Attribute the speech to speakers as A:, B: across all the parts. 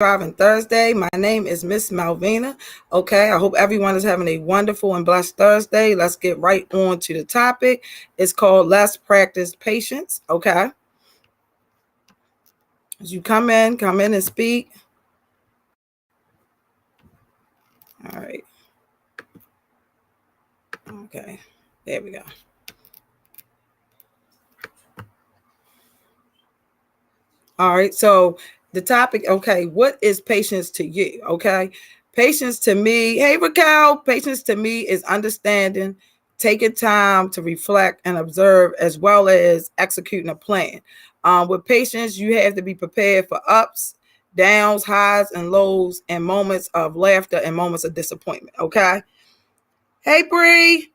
A: Thriving Thursday. My name is Miss Malvina. Okay, I hope everyone is having a wonderful and blessed Thursday. Let's get right on to the topic. It's called Let's Practice Patience. Okay, as you come in and speak. All right. Okay, there we go. All right, so the topic, okay, what is patience to you? Okay, patience to me, hey Raquel, patience to me is understanding, taking time to reflect and observe, as well as executing a plan. With patience, you have to be prepared for ups, downs, highs, and lows, and moments of laughter and moments of disappointment. Okay, hey Bree,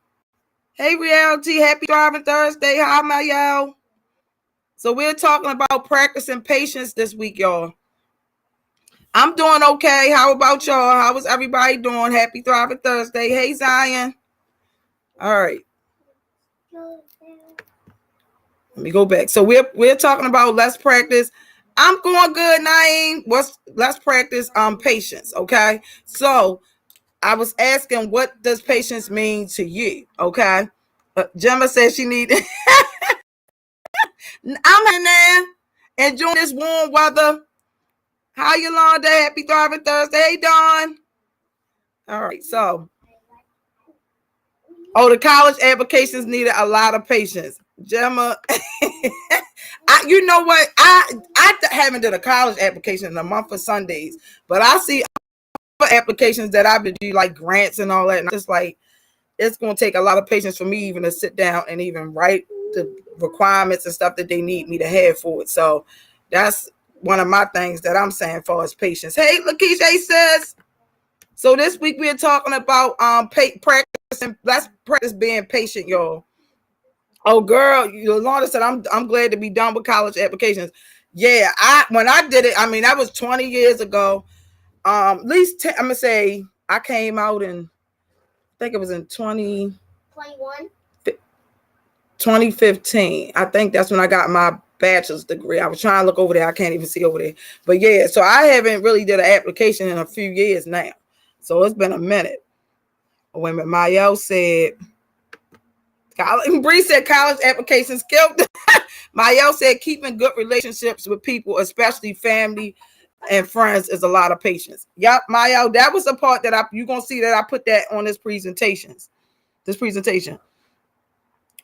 A: hey Reality, happy Thriving Thursday. How am I, y'all? So we're talking about practicing patience this week, y'all. I'm doing okay. How about y'all? How is everybody doing? Happy Thriving Thursday. Hey, Zion. All right. Let me go back. So we're talking about let's practice. I'm going good, Naeem. Let's practice patience. Okay. So I was asking, what does patience mean to you? Okay. Gemma says she need. I'm in there enjoying this warm weather. How Yolanda? Happy Thriving Thursday. Hey, Dawn. All right. So, the college applications needed a lot of patience. Gemma, you know what? I haven't done a college application in a month for Sundays, but I see other applications that I've been doing, like grants and all that. And I'm just like, it's going to take a lot of patience for me even to sit down and even write the requirements and stuff that they need me to have for it. So that's one of my things that I'm saying for is patience. Hey, Lakeisha says, so this week we're talking about practicing. Let's practice being patient, y'all. Oh, girl, Yolanda said I'm glad to be done with college applications. Yeah, when I did it, I mean that was 20 years ago. At least 10, I'm gonna say I came out in, I think it was in 2015. I think that's when I got my bachelor's degree. I was trying to look over there. I can't even see over there. But yeah, so I haven't really did an application in a few years now. So it's been a minute. When Mayo said, Bree said college applications killed. Mayo said keeping good relationships with people, especially family and friends, is a lot of patience. Yep, Mayo, that was the part that you're gonna see that I put that on this presentation.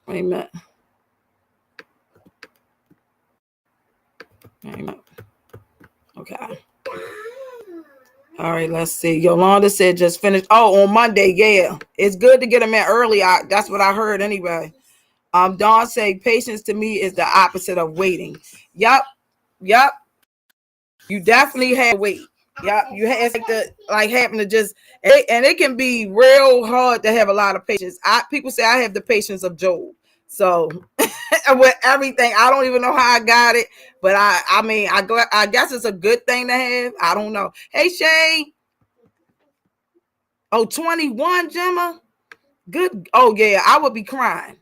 A: Wait a minute. Okay. All right, let's see. Yolanda said just finished. Oh, on Monday, yeah. It's good to get them in early. That's what I heard anyway. Dawn said patience to me is the opposite of waiting. Yep. You definitely have to wait. Yep. You have to having to just, and it can be real hard to have a lot of patience. People say I have the patience of Job. So with everything, I don't even know how I got it, but I guess it's a good thing to have. I don't know. Hey, Shane. Oh, 21, Gemma. Good. Oh, yeah. I would be crying.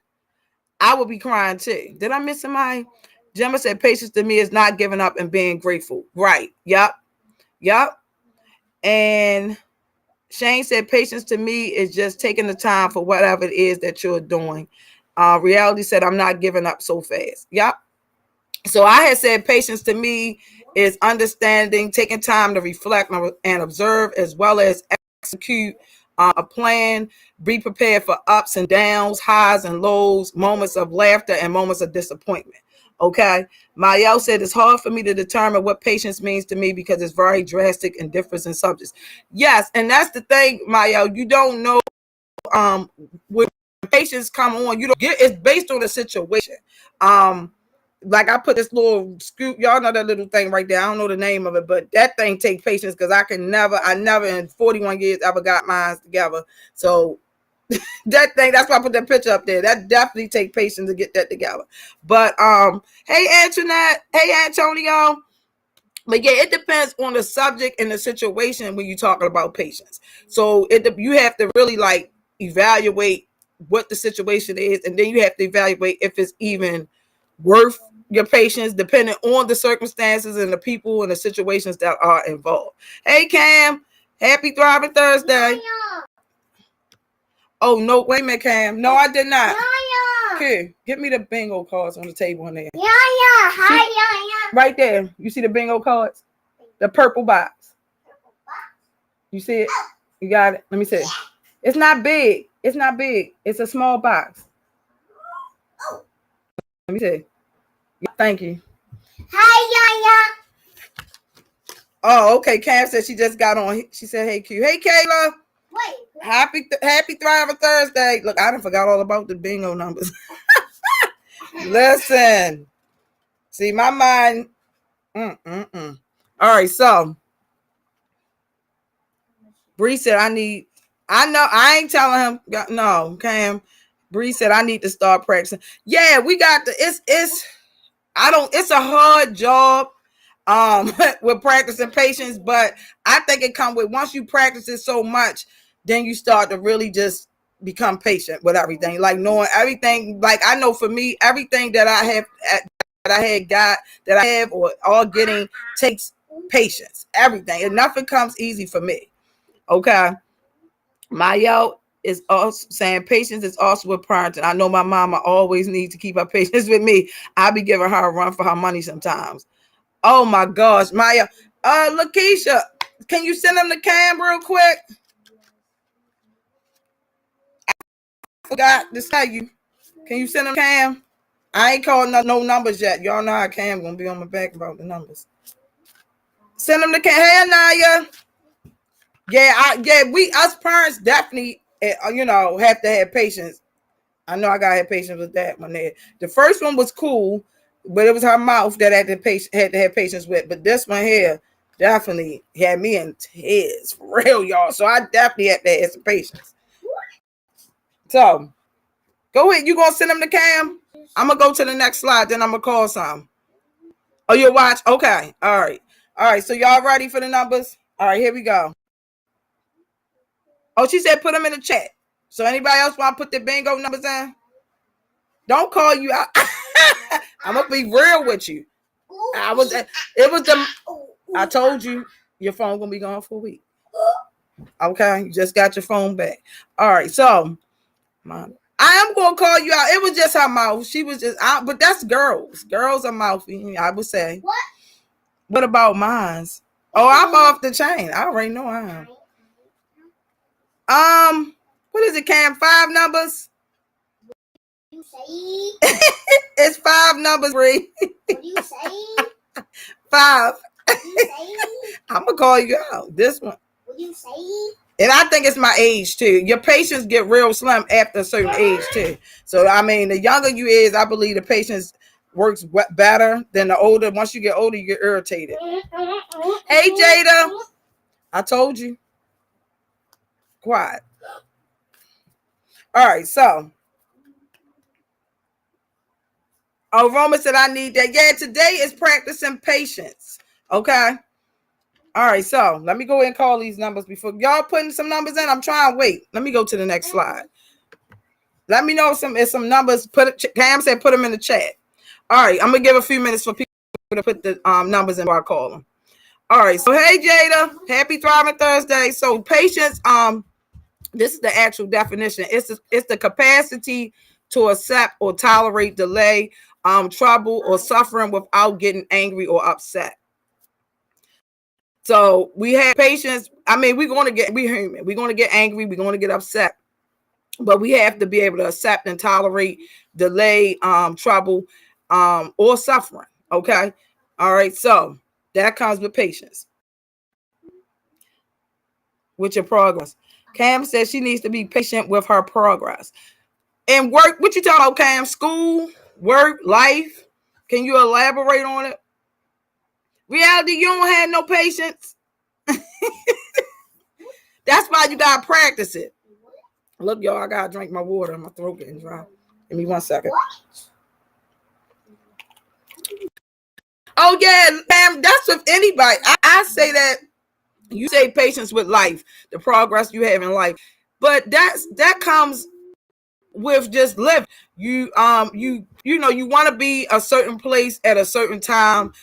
A: Too. Did I miss somebody? Gemma said patience to me is not giving up and being grateful. Right. Yep. And Shane said patience to me is just taking the time for whatever it is that you're doing. Reality said I'm not giving up so fast. Yep. So I had said patience to me is understanding, taking time to reflect and observe, as well as execute a plan, be prepared for ups and downs, highs and lows, moments of laughter and moments of disappointment. Okay. Mayel said it's hard for me to determine what patience means to me because it's very drastic and differs in subjects. Yes, and that's the thing, Mayel. You don't know when patience come on, you don't get it's based on the situation. Like I put this little scoop, y'all know that little thing right there. I don't know the name of it, but that thing take patience because I never in 41 years ever got mine together. So that thing, that's why I put that picture up there. That definitely take patience to get that together. But hey Antoinette, hey Antonio. But yeah, it depends on the subject and the situation when you're talking about patience. So you have to really evaluate what the situation is, and then you have to evaluate if it's even worth your patients depending on the circumstances and the people and the situations that are involved. Hey, Cam, happy Thriving Thursday. Oh, no, wait a minute, Cam. No, I did not. Okay, give me the bingo cards on the table in there. Right there. You see the bingo cards? The purple box. You see it? You got it? Let me see. It's not big. It's not big. It's a small box. Let me see. Thank you. Oh, okay. Cam said she just got on. She said, hey, Q. Hey, Kayla. Happy Thriving Thursday. Look, I done forgot all about the bingo numbers. Listen. See, my mind. All right, so Bree said I know I ain't telling him. No, Cam. Bree said I need to start practicing. Yeah, we got it's a hard job with practicing patience, but I think it comes with once you practice it so much, then you start to really just become patient with everything, like knowing everything. Like I know for me, everything that I have or all getting takes patience, everything, and nothing comes easy for me. Okay, Mayo is also saying patience is also a parenting. I know my mama always needs to keep her patience with me. I be giving her a run for her money sometimes. Oh my gosh, Maya. Lakeisha, can you send them to Cam real quick? I forgot to tell you. Can you send them to Cam? I ain't calling no numbers yet. Y'all know how Cam gonna be on my back about the numbers. Send them to Cam. Hey, Anaya. Yeah, we us parents definitely, have to have patience. I know I gotta have patience with that one there. The first one was cool, but it was her mouth that had to have patience with. But this one here definitely had me in tears for real, y'all. So I definitely had to have some patience. So go ahead. You gonna send them to Cam? I'm gonna go to the next slide, then I'm gonna call some. Oh, you'll watch? Okay. All right. So y'all ready for the numbers? All right, here we go. Oh, she said put them in the chat. So anybody else want to put the bingo numbers in? Don't call you out. I'm gonna be real with you. I told you your phone gonna be gone for a week. Okay, you just got your phone back. All right, so I am gonna call you out. It was just her mouth. She was just out, but that's girls. Girls are mouthy, I would say. What about mine? Oh, I'm off the chain. I already know I am. What is it, Cam? 5 numbers? It's 5 numbers, Bree. What do you say? 5. I'm gonna call you out. This one. What do you say? And I think it's my age too. Your patience get real slim after a certain age too. So I mean, the younger you is, I believe the patience works better than the older. Once you get older, you get irritated. Hey, Jada. I told you. Quiet. All right, so. Oh, Roma said I need that. Yeah, today is practicing patience. Okay. All right, so let me go ahead and call these numbers before y'all putting some numbers in. I'm trying to wait. Let me go to the next slide. Let me know if some numbers. Cam said put them in the chat. All right, I'm gonna give a few minutes for people to put the numbers in while I call them. All right, so hey Jada, happy Thriving Thursday. So patience, this is the actual definition. It's the capacity to accept or tolerate delay, trouble, or suffering without getting angry or upset. So we have patience. I mean, we're human. We're going to get angry. We're going to get upset. But we have to be able to accept and tolerate delay, trouble, or suffering. Okay. All right. So that comes with patience. With your progress. Cam says she needs to be patient with her progress. And work, what you talking about, Cam? School, work, life. Can you elaborate on it? Reality, you don't have no patience. That's why you gotta practice it. Look, y'all, I gotta drink my water. My throat getting dry. Give me 1 second. Oh yeah, Cam, that's with anybody. I say that you say patience with life, the progress you have in life. But that comes with just living. You want to be a certain place at a certain time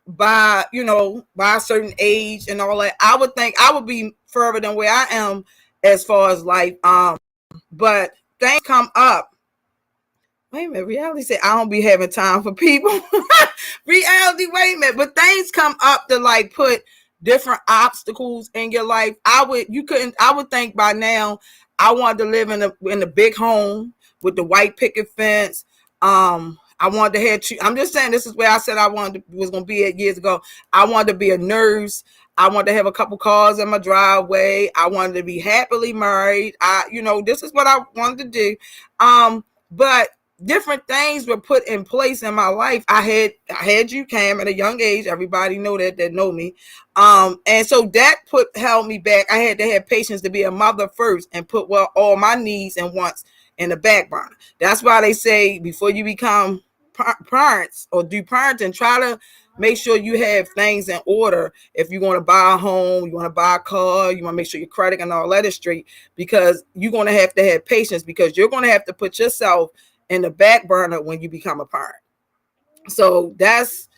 A: by a certain age and all that. I would think I would be further than where I am as far as life. But things come up. Wait a minute, reality said I don't be having time for people. Reality, wait a minute, but things come up to like put different obstacles in your life. I would think by now I wanted to live in a big home with the white picket fence. I wanted to have. I'm just saying this is where I said I was going to be at years ago. I wanted to be a nurse. I wanted to have a couple cars in my driveway. I wanted to be happily married. This is what I wanted to do. But different things were put in place in my life. I had you, Cam, at a young age. Everybody know that know me. And so that held me back. I had to have patience to be a mother first and put all my needs and wants in the back burner. That's why they say before you become parents or do parenting, try to make sure you have things in order. If you want to buy a home, you want to buy a car, you want to make sure your credit and all that is straight, because you're going to have patience, because you're going to have to put yourself in the back burner when you become a parent. So that's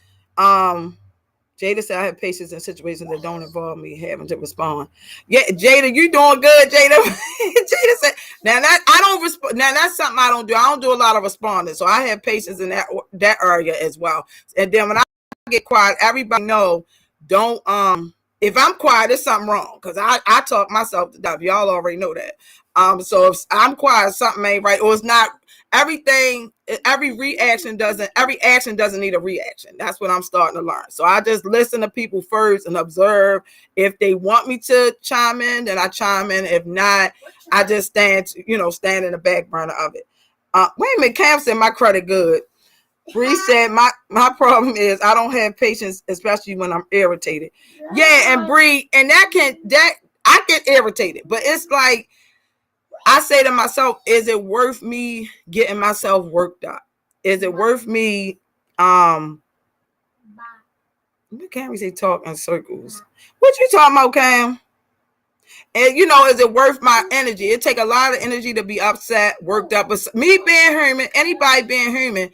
A: Jada said I have patience in situations that don't involve me having to respond. Yeah, Jada, you doing good, Jada. Jada said, now that I don't respond. Now that's something I don't do. I don't do a lot of responding, so I have patience in that area as well. And then when I get quiet, everybody know don't if I'm quiet, there's something wrong, because I talk myself to death. Y'all already know that. So if I'm quiet, something ain't right, or it's not. Every action doesn't need a reaction. That's what I'm starting to learn. So I just listen to people first and observe. If they want me to chime in, then I chime in. If not, I just stand in the back burner of it. Wait a minute, Cam said my credit good. Bree said my problem is I don't have patience, especially when I'm irritated. Yeah, and Bree, and I get irritated, but it's like I say to myself, is it worth me getting myself worked up? Is it worth me Cam, we say talk in circles. What you talking about, Cam? And is it worth my energy? It take a lot of energy to be upset, worked up. But me being human, anybody being human,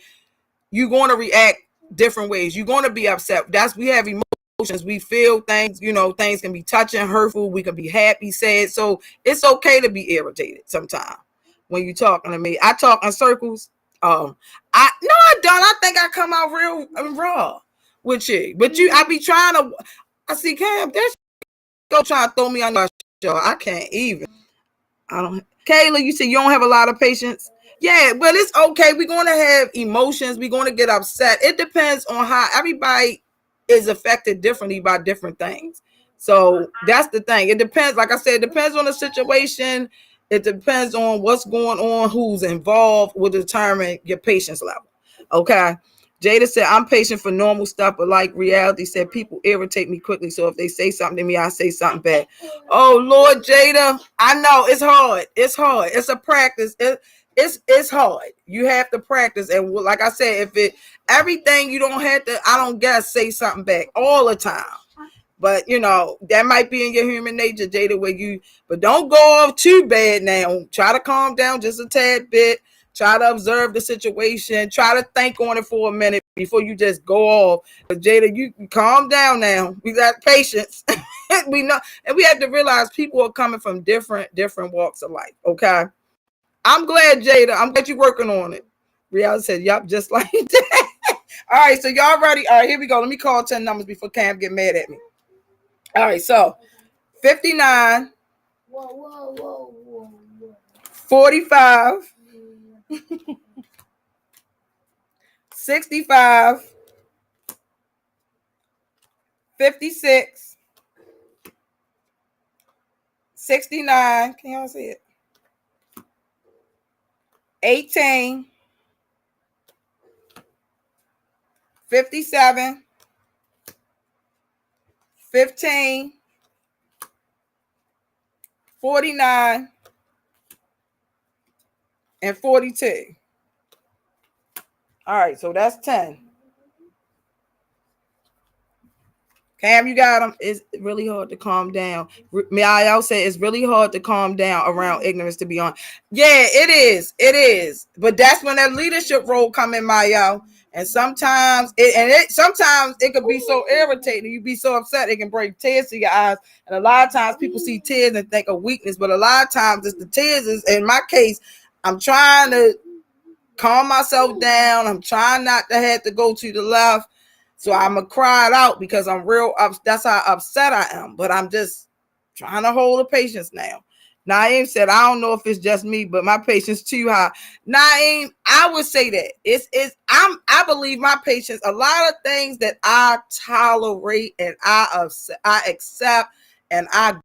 A: you're going to react different ways. You're going to be upset. We have emotions. We feel things. Things can be touching, hurtful. We can be happy, sad. So it's okay to be irritated sometimes when you're talking to me. I talk in circles. I don't. I think I come out real raw with you. But I be trying to. I see Cam. There's go trying to throw me on your show. I can't even. I don't. Kayla, you said you don't have a lot of patience. Yeah, but it's okay. We're going to have emotions. We're going to get upset. It depends on how everybody is affected differently by different things. So that's the thing. It depends. Like I said, it depends on the situation. It depends on what's going on, who's involved will determine your patience level. Okay. Jada said, I'm patient for normal stuff, but like reality said, people irritate me quickly. So if they say something to me, I say something back. Oh, Lord, Jada, I know it's hard. It's hard. It's a practice. It's hard. You have to practice. And like I said, everything you don't have to, I don't guess, say something back all the time. But that might be in your human nature, Jada, but don't go off too bad now. Try to calm down just a tad bit. Try to observe the situation. Try to think on it for a minute before you just go off. But Jada, you calm down now. We got patience. We know, and we have to realize people are coming from different walks of life. Okay. I'm glad, Jada. I'm glad you're working on it. Rihanna said, yup, just like that. All right, so y'all ready? All right, here we go. Let me call 10 numbers before Cam get mad at me. All right, so 59, 45, 65, 56, 69. Can y'all see it? 18, 57, 15, 49, and 42. All right, so that's 10. Cam, you got them. It's really hard to calm down. May I also say it's really hard to calm down around ignorance, to be on. Yeah, it is. It is. But that's when that leadership role come in, Mayo. And sometimes it could be so irritating. You be so upset it can bring tears to your eyes. And a lot of times people see tears and think of weakness, but a lot of times it's the tears. Is in my case, I'm trying to calm myself down. I'm trying not to have to go to the left. So I'm going to cry it out because I'm real that's how upset I am. But I'm just trying to hold the patience now. Naeem said, I don't know if it's just me, but my patience too high. Naeem, I would say that I believe my patience, a lot of things that I tolerate and I accept and I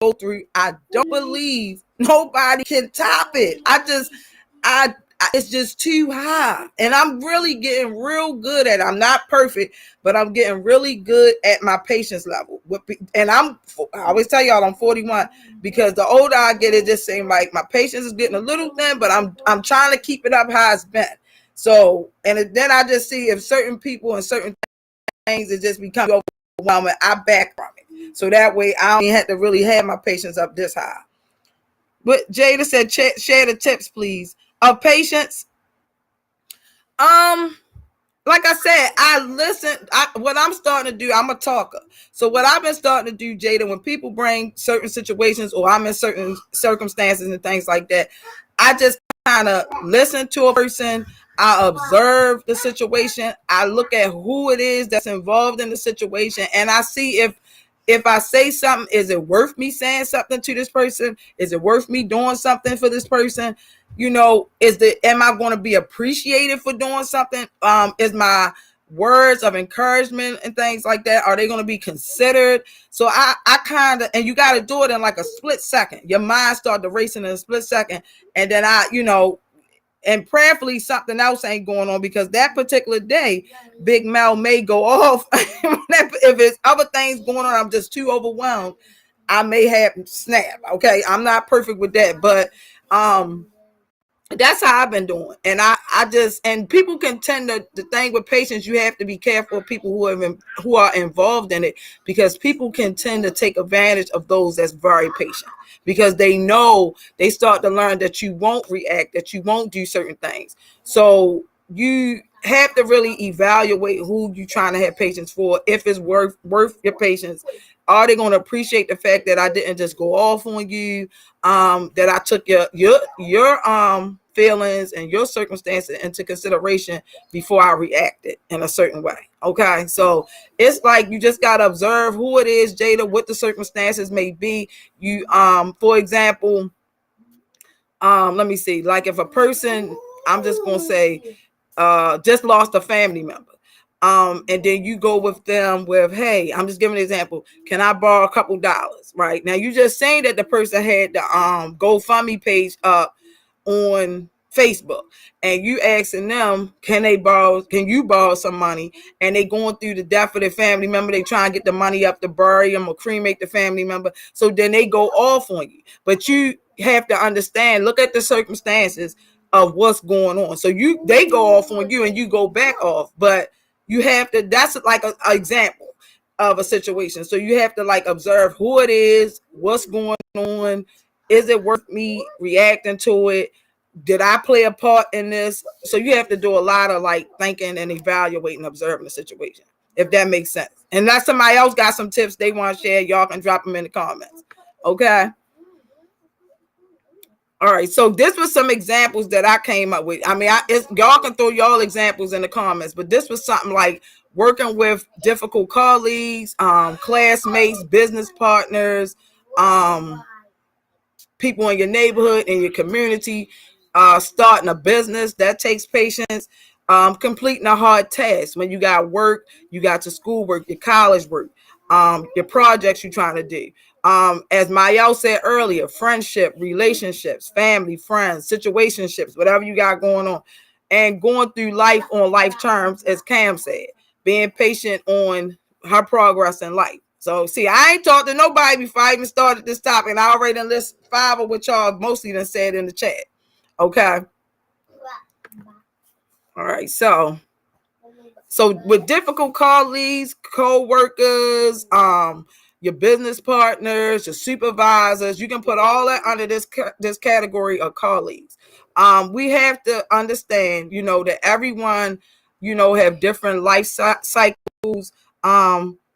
A: go through, I don't believe nobody can top it. I it's just too high, and I'm really getting real good at it. I'm not perfect, but I'm getting really good at my patience level. And I always tell y'all I'm 41 because the older I get, it just seems like my patience is getting a little thin, but I'm trying to keep it up how it's been. So, and then I just see if certain people and certain things it just become overwhelming, I back from it. So that way I don't have to really have my patience up this high. But Jada said, share the tips, please, of patience. Like I said, I listen. What I'm starting to do, I'm a talker. So what I've been starting to do, Jada, when people bring certain situations or I'm in certain circumstances and things like that, I just kind of listen to a person. I observe the situation. I look at who it is that's involved in the situation, and I see if I say something, is it worth me saying something to this person? Is it worth me doing something for this person? You know, am I going to be appreciated for doing something? Is my words of encouragement and things like that, are they going to be considered? So I kind of, and you got to do it in like a split second. Your mind started to racing in a split second. And then and prayerfully something else ain't going on, because that particular day, Big Mel may go off. If it's other things going on, I'm just too overwhelmed, I may have snap. Okay, I'm not perfect with that, but that's how I've been doing. And I just, and people can tend to, the thing with patience, you have to be careful of people who are involved in it, because people can tend to take advantage of those that's very patient, because they know, they start to learn that you won't react, that you won't do certain things. So you have to really evaluate who you're trying to have patience for, if it's worth your patience. Are they going to appreciate the fact that I didn't just go off on you, that I took your feelings and your circumstances into consideration before I reacted in a certain way? Okay, so it's like you just got to observe who it is, Jada, what the circumstances may be. You for example, let me see, like if a person, I'm just gonna say, just lost a family member, and then you go with them with, hey, I'm just giving an example, can I borrow a couple dollars? Right now, you just saying that the person had the GoFundMe page up on Facebook, and you asking them, can you borrow some money? And they going through the death of their family member, they try and get the money up to bury them or cremate the family member. So then they go off on you, but you have to understand, look at the circumstances of what's going on. So they go off on you and you go back off, but you have to, that's like an example of a situation. So you have to like observe who it is, what's going on. Is it worth me reacting to it? Did I play a part in this? So you have to do a lot of like thinking and evaluating, observing the situation, if that makes sense. And that's somebody else got some tips they want to share, y'all can drop them in the comments. Okay. All right, so this was some examples that I came up with. I mean, y'all can throw y'all examples in the comments, but this was something like working with difficult colleagues, classmates, business partners, people in your neighborhood, in your community, starting a business, that takes patience. Completing a hard task, when you got work, you got your schoolwork, your college work, your projects you're trying to do. As Mayel said earlier, friendship, relationships, family, friends, situationships, whatever you got going on, and going through life on life terms, as Cam said, being patient on her progress in life. So see, I ain't talked to nobody before I even started this topic, and I already done list 5 of what y'all mostly done said in the chat. Okay. All right, so So with difficult colleagues, co-workers, your business partners, your supervisors, you can put all that under this category of colleagues. We have to understand, that everyone, have different life cycles.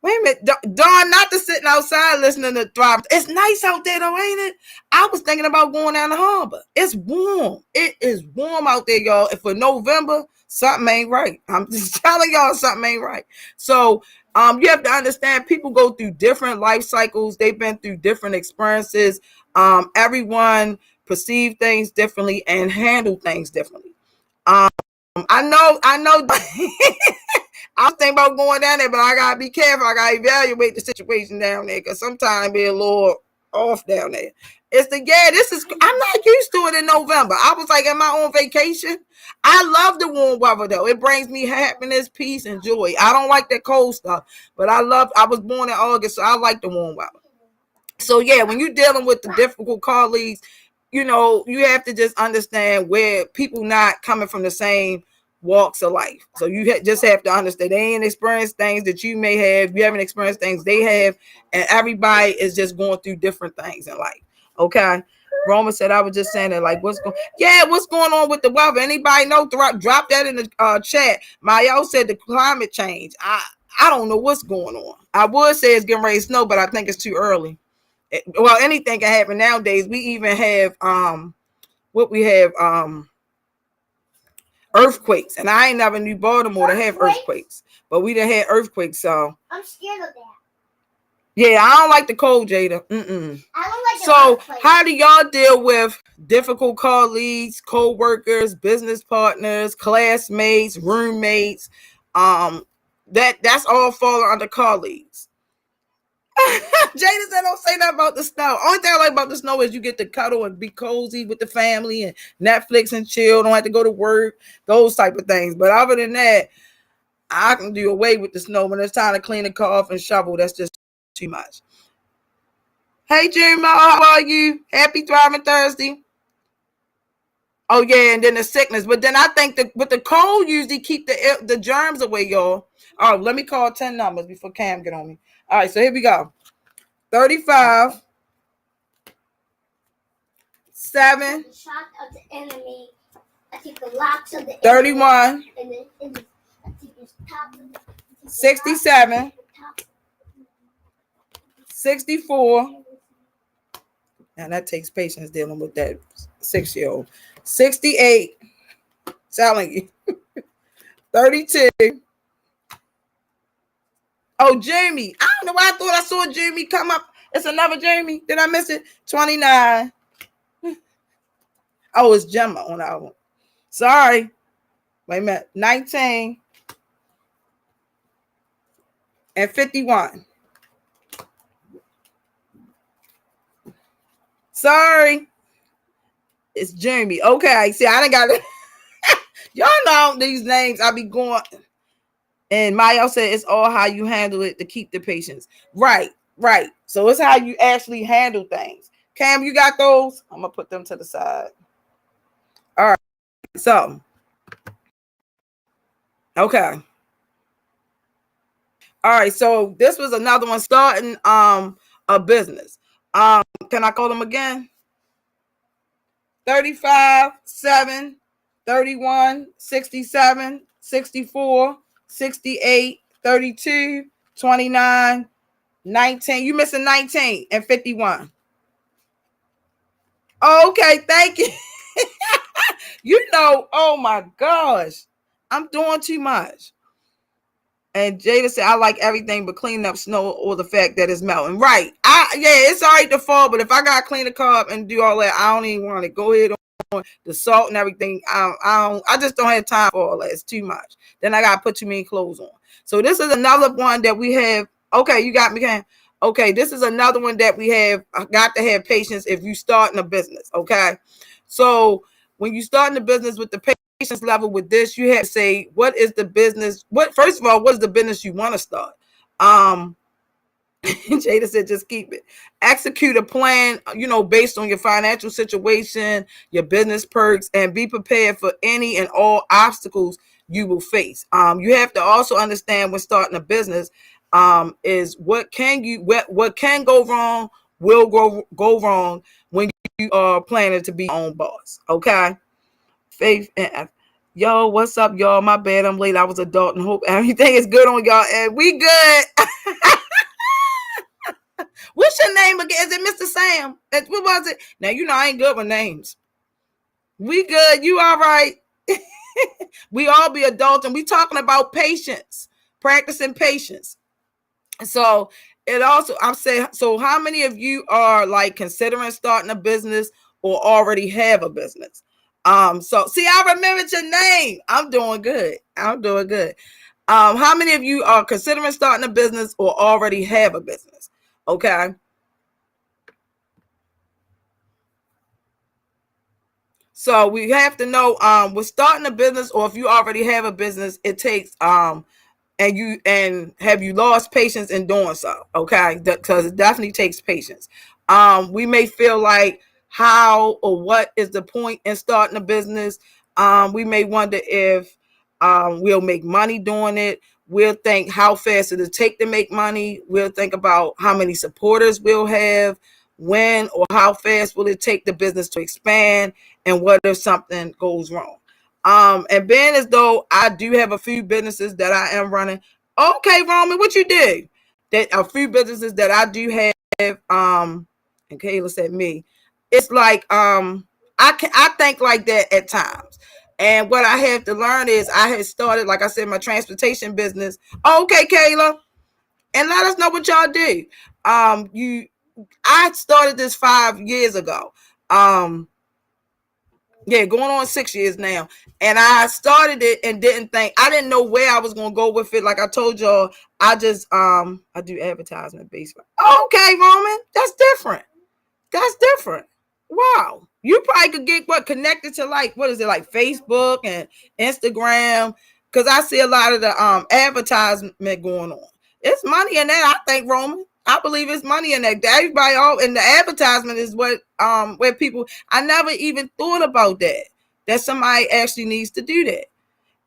A: Wait a minute, Dawn, not to sitting outside listening to Thrive. It's nice out there though, ain't it? I was thinking about going down the harbor. It's warm. It is warm out there, y'all. And for November, something ain't right. I'm just telling y'all something ain't right. So you have to understand people go through different life cycles. They've been through different experiences. Everyone perceive things differently and handle things differently. I know I was thinking about going down there, but I gotta be careful. I gotta evaluate the situation down there because sometimes it be a little off down there. I'm not used to it in November. I was like, am I on vacation? I love the warm weather though. It brings me happiness, peace, and joy. I don't like that cold stuff, but I was born in August, so I like the warm weather. So yeah, when you're dealing with the difficult colleagues, you have to just understand where people not coming from the same walks of life. So you just have to understand they ain't experienced things that you may have. You haven't experienced things they have, and everybody is just going through different things in life. Okay. Roma said, I was just saying that, like, what's going on with the weather? Anybody know? Drop that in the chat. Mayo said the climate change. I don't know what's going on. I would say it's getting ready to snow, but I think it's too early. Well, anything can happen nowadays. We even have earthquakes, and I ain't never knew Baltimore to have earthquakes, but we done had earthquakes. So
B: I'm scared of that.
A: Yeah, I don't like the cold, Jada.
B: I don't like
A: So how do y'all deal with difficult colleagues, co-workers, business partners, classmates, roommates? That's all falling under colleagues. Jada said, don't say that about the snow. Only thing I like about the snow is you get to cuddle and be cozy with the family and Netflix and chill. Don't have to go to work, those type of things. But other than that, I can do away with the snow when it's time to clean the car off and shovel. That's just too much. Hey, Jeremy, how are you? Happy Thriving Thursday. Oh, yeah, and then the sickness. But then I think with the cold usually keep the germs away, y'all. Oh, let me call 10 numbers before Cam get on me. All right, so here we go. 35, 7,
B: the shot of the enemy. I take the locks of the
A: 31,
B: enemy, and then I take his top.
A: 67, 64. And that takes patience dealing with that 6-year-old. 68. Telling you. 32. Oh, Jamie. I don't know why I thought I saw Jamie come up. It's another Jamie. Did I miss it? 29. Oh, it's Gemma on that one. Sorry. Wait a minute. 19. And 51. Sorry. It's Jamie. Okay. See, I done got it. Y'all know these names. I be going. And Maya said it's all how you handle it to keep the patience. Right. So it's how you actually handle things. Cam, you got those? I'm going to put them to the side. All right. So. Okay. All right. So this was another one starting a business. Can I call them again? 35, 7, 31, 67, 64, 68, 32, 29, 19. You missing 19 and 51. Okay, thank you. Oh my gosh. I'm doing too much. And Jada said, I like everything but cleaning up snow or the fact that it's melting. Right. It's all right to fall, but if I got to clean the car up and do all that, I don't even want to go ahead on the salt and everything. I just don't have time for all that. It's too much. Then I got to put too many clothes on. So this is another one that we have. Okay, you got me, Cam. Okay, this is another one that we have got to have patience if you starting a business. Okay. So when you starting a business with the patience level with this, you have to say, what is the business? First of all, what is the business you want to start? Jada said, just keep it. Execute a plan, based on your financial situation, your business perks, and be prepared for any and all obstacles you will face. You have to also understand when starting a business, is what can go wrong, will go wrong when you are planning to be your own boss. Okay. Faith and yo, what's up, y'all? My bad, I'm late. I was adult and hope everything is good on y'all. And we good. What's your name again? Is it Mr. Sam? What was it? Now you know I ain't good with names. We good. You all right? We all be adults, and we talking about patience, practicing patience. So it also, I'm saying, so how many of you are like considering starting a business or already have a business? So see, I remembered your name. I'm doing good. I'm doing good. How many of you are considering starting a business or already have a business? Okay. So we have to know, with starting a business, or if you already have a business, it takes and have you lost patience in doing so? Okay, because it definitely takes patience. We may feel like, how or what is the point in starting a business? We may wonder if we'll make money doing it. We'll think, how fast it'll take to make money. We'll think about how many supporters we'll have, when or how fast will it take the business to expand, and what if something goes wrong. And being as though I do have a few businesses that I am running. Okay, Roman, what you do? That a few businesses that I do have. And Kayla said me. It's like I think like that at times. And what I have to learn is, I had started, like I said, my transportation business. Okay, Kayla, and let us know what y'all do. I started this 5 years ago. Yeah, going on 6 years now. And I started it and I didn't know where I was gonna go with it. Like I told y'all, I do advertisement based. Okay, Roman, that's different. That's different. Wow. You probably could get connected to, like, what is it, like Facebook and Instagram? Because I see a lot of the advertisement going on. It's money in that, I think, Roman. I believe it's money in that. Everybody, all in the advertisement is what where people, I never even thought about that. That somebody actually needs to do that.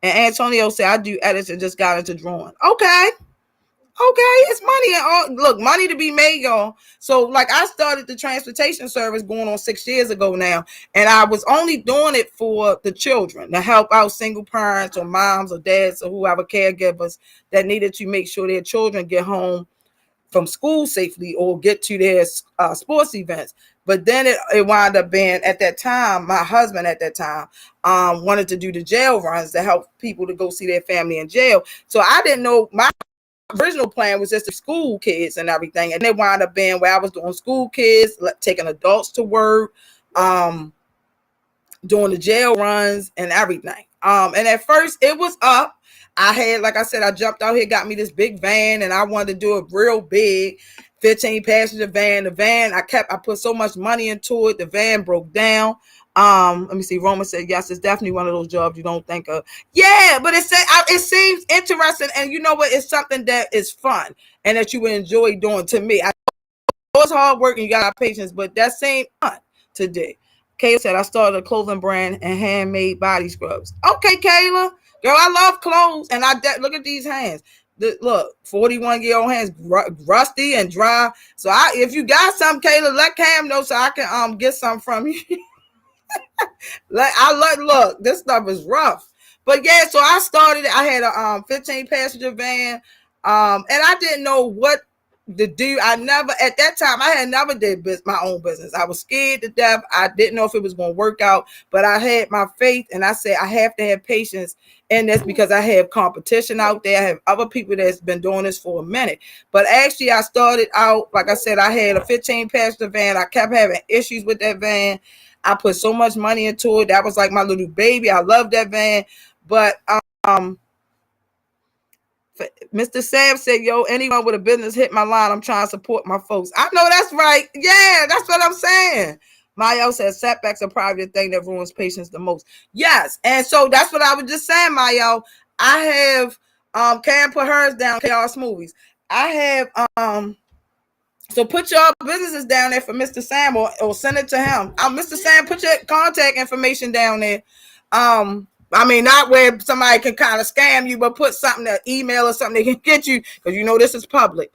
A: And Antonio said, I do edits and just got into drawing. Okay. Okay, it's money and all. Look, money to be made, y'all. So, like, I started the transportation service going on 6 years ago now, and I was only doing it for the children, to help out single parents or moms or dads or whoever, caregivers that needed to make sure their children get home from school safely or get to their sports events. But then it wound up being, at that time, my husband at that time wanted to do the jail runs to help people to go see their family in jail. So I didn't know, my original plan was just the school kids and everything, and it wound up being where I was doing school kids, taking adults to work, doing the jail runs and everything. And at first it was up. I had, like I said, I jumped out here, got me this big van, and I wanted to do it real big, 15 passenger van. The van, I put so much money into it. The van broke down. Let me see. Roman said, yes, it's definitely one of those jobs you don't think of. Yeah, but it seems interesting, and you know what? It's something that is fun and that you would enjoy doing. To me, I know it's hard work and you got patience, but that seemed fun today. Kayla said, I started a clothing brand and handmade body scrubs. Okay, Kayla. Girl, I love clothes, and look at these hands. Look, 41-year-old hands, rusty and dry. So if you got some, Kayla, let Cam know so I can get some from you. Look, this stuff is rough. But yeah, so I started it. I had a 15 passenger van. And I didn't know what to do. At that time, I had never did my own business. I was scared to death. I didn't know if it was going to work out, but I had my faith, and I said I have to have patience in this because I have competition out there. I have other people that's been doing this for a minute. But actually, I started out, like I said, I had a 15 passenger van. I kept having issues with that van. I put so much money into it. That was like my little baby. I love that van. But Mr. Sam said, yo, anyone with a business hit my line. I'm trying to support my folks. I know that's right. Yeah, that's what I'm saying. Mayo says setbacks are probably the thing that ruins patience the most. Yes. And so that's what I was just saying, Mayo. I have Karen put hers down, Chaos Movies. I have so put your businesses down there for Mr. Sam, or send it to him. Mr. Sam, put your contact information down there. I mean, not where somebody can kind of scam you, but put something, an email or something they can get you, because you know this is public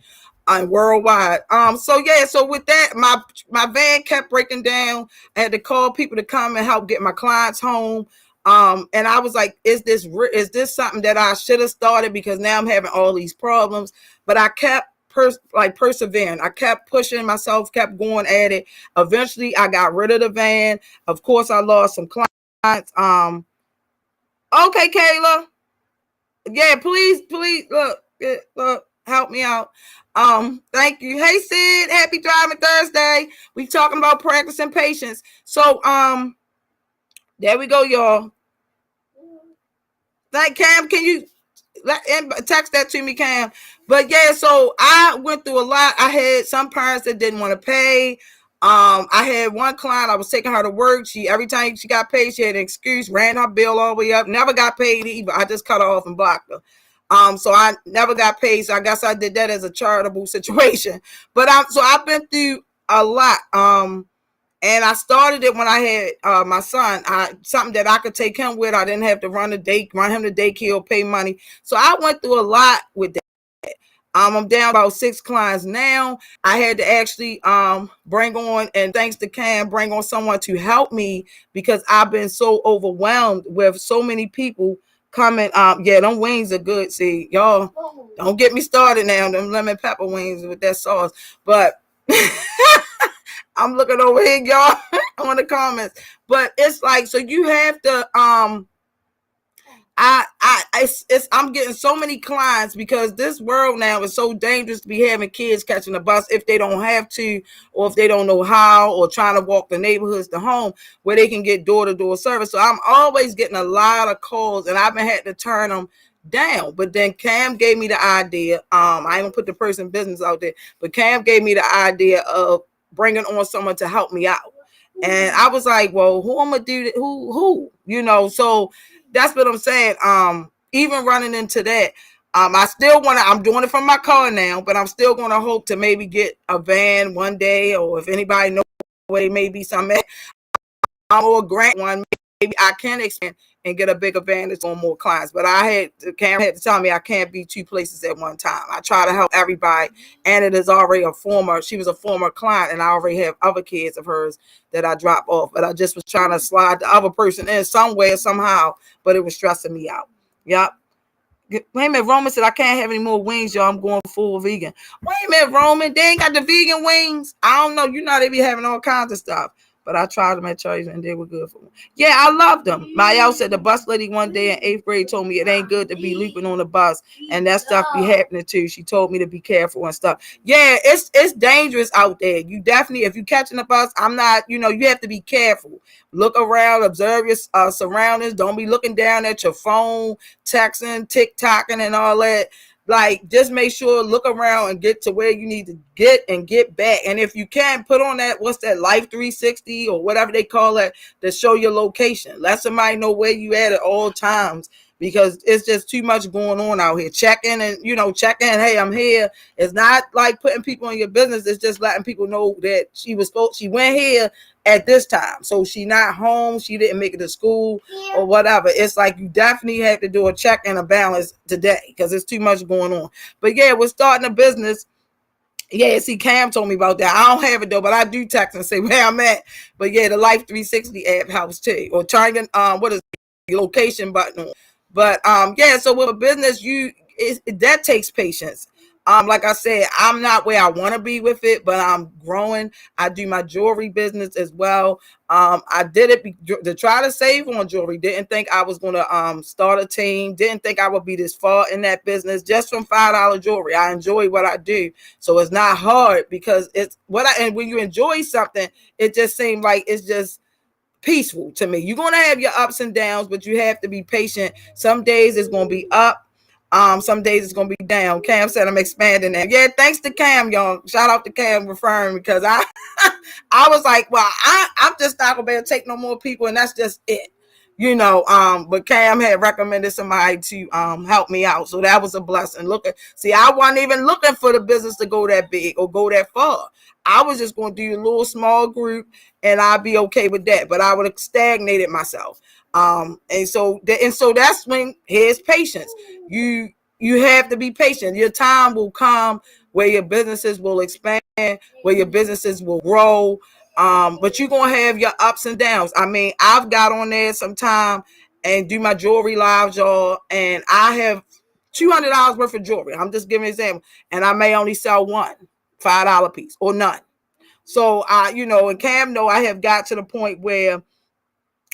A: and worldwide. So yeah, so with that, my van kept breaking down. I had to call people to come and help get my clients home. And I was like, is this something that I should have started, because now I'm having all these problems? But I kept persevering. I kept pushing myself, kept going at it. Eventually, I got rid of the van. Of course, I lost some clients. Okay, Kayla. Yeah, please look, help me out. Thank you. Hey Sid, happy driving Thursday. We talking about practicing patience. So there we go, y'all. Thank Cam. Can you text that to me, Cam? But yeah, so I went through a lot. I had some parents that didn't want to pay. I had one client, I was taking her to work. She every time she got paid, she had an excuse, ran her bill all the way up, never got paid either. I just cut her off and blocked her. So I never got paid. So I guess I did that as a charitable situation. But I've been through a lot. And I started it when I had my son. Something that I could take him with. I didn't have to run him to daycare or pay money. So I went through a lot with that. I'm down about 6 clients now. I had to actually bring on, and thanks to Cam, bring on someone to help me, because I've been so overwhelmed with so many people coming. Yeah, them wings are good. See, y'all, don't get me started now. Them lemon pepper wings with that sauce. But I'm looking over here, y'all, on the comments. But it's like, so you have to I'm getting so many clients, because this world now is so dangerous to be having kids catching the bus if they don't have to, or if they don't know how, or trying to walk the neighborhoods to home where they can get door-to-door service. So I'm always getting a lot of calls, and I've been had to turn them down. But then Cam gave me the idea. I ain't gonna put the person business out there, but Cam gave me the idea of bringing on someone to help me out. And I was like, well, who I'm gonna do that? Who, so that's what I'm saying. Even running into that, I still I'm doing it from my car now, but I'm still gonna hope to maybe get a van one day, or if anybody knows where they may be something, or a grant one, maybe I can expand and get a bigger van that's on more clients. But Cam had to tell me I can't be 2 places at one time. I try to help everybody, and it is already she was a former client, and I already have other kids of hers that I drop off. But I just was trying to slide the other person in somewhere, somehow, but it was stressing me out. Yep. Wait a minute, Roman said I can't have any more wings, y'all. I'm going full vegan. Wait a minute, Roman, they ain't got the vegan wings. I don't know. They be having all kinds of stuff. But I tried them at Church and they were good for me. Yeah, I loved them. Mayel said the bus lady one day in 8th grade told me it ain't good to be leaping on the bus, and that stuff be happening too. She told me to be careful and stuff. Yeah, it's dangerous out there. You definitely, if you catching a bus, I'm not, you have to be careful. Look around, observe your surroundings. Don't be looking down at your phone, texting, TikToking, and all that. Like, just make sure, look around and get to where you need to get and get back. And if you can, put on that, what's that, Life 360 or whatever they call it, to show your location. Let somebody know where you at all times, because it's just too much going on out here. Check in, hey, I'm here. It's not like putting people in your business. It's just letting people know that she went here at this time. So she not home. She didn't make it to school or whatever. It's like you definitely have to do a check and a balance today, because it's too much going on. But yeah, we're starting a business. Yeah, see, Cam told me about that. I don't have it though, but I do text and say where I'm at. But yeah, the Life 360 app helps too. Or turning what is the location button on. But yeah, so with a business, that takes patience. Like I said, I'm not where I want to be with it, but I'm growing. I do my jewelry business as well. I did it to try to save on jewelry. Didn't think I was going to start a team. Didn't think I would be this far in that business just from $5 jewelry. I enjoy what I do, so it's not hard, because it's and when you enjoy something, it just seems like it's just peaceful to me. You're going to have your ups and downs, but you have to be patient. Some days it's going to be up. Some days it's gonna be down. Cam said I'm expanding that. Yeah, thanks to Cam, y'all. Shout out to Cam referring, because I was like, well, I'm just not gonna be able to take no more people, and that's just it. But Cam had recommended somebody to help me out, so that was a blessing. See, I wasn't even looking for the business to go that big or go that far. I was just going to do a little small group, and I'd be okay with that. But I would have stagnated myself. And so that's when here's patience. You have to be patient. Your time will come where your businesses will expand, where your businesses will grow. But you're gonna have your ups and downs. I mean, I've got on there sometime and do my jewelry lives, y'all, and I have $200 worth of jewelry. I'm just giving an example, and I may only sell one $5 piece or none. So and Cam know I have got to the point where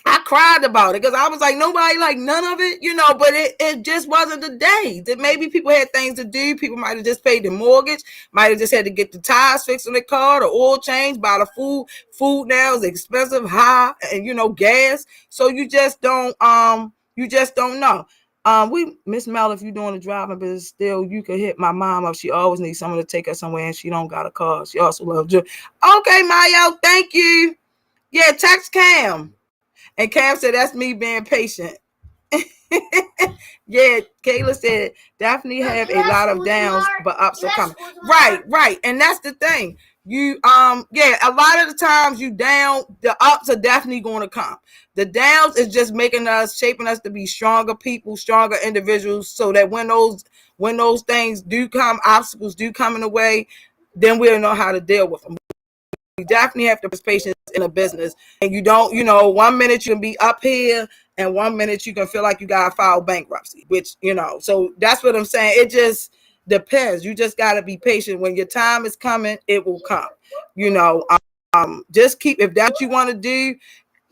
A: I cried about it because I was like, nobody like none of it, but it just wasn't the day. That maybe people had things to do. People might have just paid the mortgage, might have just had to get the tires fixed on their car, the oil change, buy the food. Food now is expensive, high, and gas. So you just don't know. We Miss Mel, if you're doing the driving business still, you can hit my mom up. She always needs someone to take her somewhere and she don't got a car. She also loves you. Okay, Mayo, thank you. Yeah, text Cam. And Cam said, that's me being patient. Yeah, Kayla said, definitely have a lot of downs, but ups are coming. Right. And that's the thing. A lot of the times you down, the ups are definitely going to come. The downs is just shaping us to be stronger people, stronger individuals, so that when those things do come, obstacles do come in the way, then we'll know how to deal with them. You definitely have to have patience in a business, and you don't, 1 minute you can be up here, and 1 minute you can feel like you gotta file bankruptcy, which so that's what I'm saying. It just depends. You just gotta be patient. When your time is coming, it will come. Just if that's what you want to do,